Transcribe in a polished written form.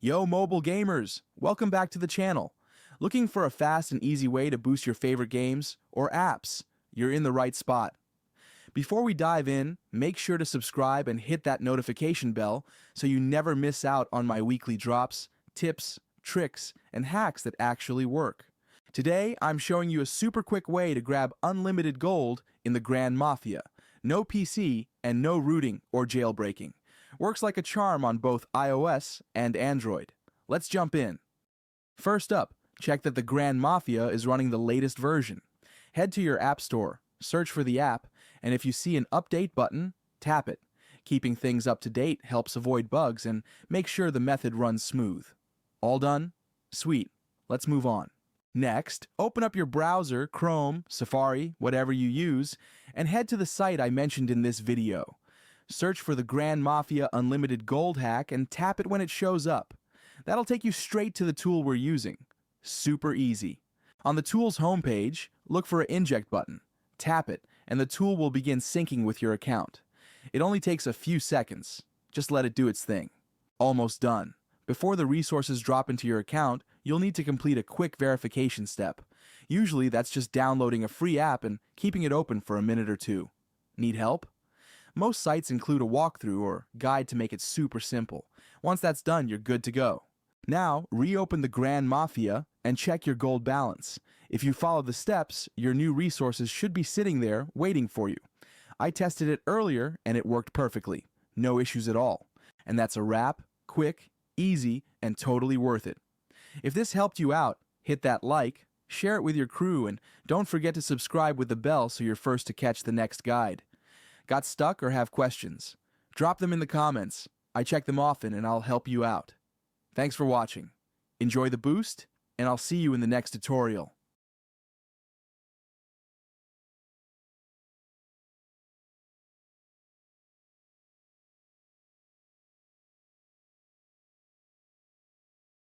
Yo, mobile gamers! Welcome back to the channel. Looking for a fast and easy way to boost your favorite games or apps? You're in the right spot. Before we dive in, make sure to subscribe and hit that notification bell so you never miss out on my weekly drops, tips, tricks, and hacks that actually work. Today, I'm showing you a super quick way to grab unlimited gold in the Grand Mafia. No PC and no rooting or jailbreaking. Works like a charm on both iOS and Android. Let's jump in. First up, check that the Grand Mafia is running the latest version. Head to your App Store, search for the app, and if you see an update button, tap it. Keeping things up to date helps avoid bugs and make sure the method runs smooth. All done? Sweet. Let's move on. Next, open up your browser, Chrome, Safari, whatever you use, and head to the site I mentioned in this video. Search for the Grand Mafia Unlimited Gold hack and tap it when it shows up. That'll take you straight to the tool we're using. Super easy. On the tool's homepage, look for an inject button. Tap it, and the tool will begin syncing with your account. It only takes a few seconds. Just let it do its thing. Almost done. Before the resources drop into your account, you'll need to complete a quick verification step. Usually that's just downloading a free app and keeping it open for a minute or two. Need help? Most sites include a walkthrough or guide to make it super simple. Once that's done, you're good to go. Now, reopen the Grand Mafia and check your gold balance. If you follow the steps, your new resources should be sitting there waiting for you. I tested it earlier and it worked perfectly. No issues at all. And that's a wrap, quick, easy, and totally worth it. If this helped you out, hit that like, share it with your crew, and don't forget to subscribe with the bell so you're first to catch the next guide. Got stuck or have questions? Drop them in the comments. I check them often and I'll help you out. Thanks for watching. Enjoy the boost, and I'll see you in the next tutorial.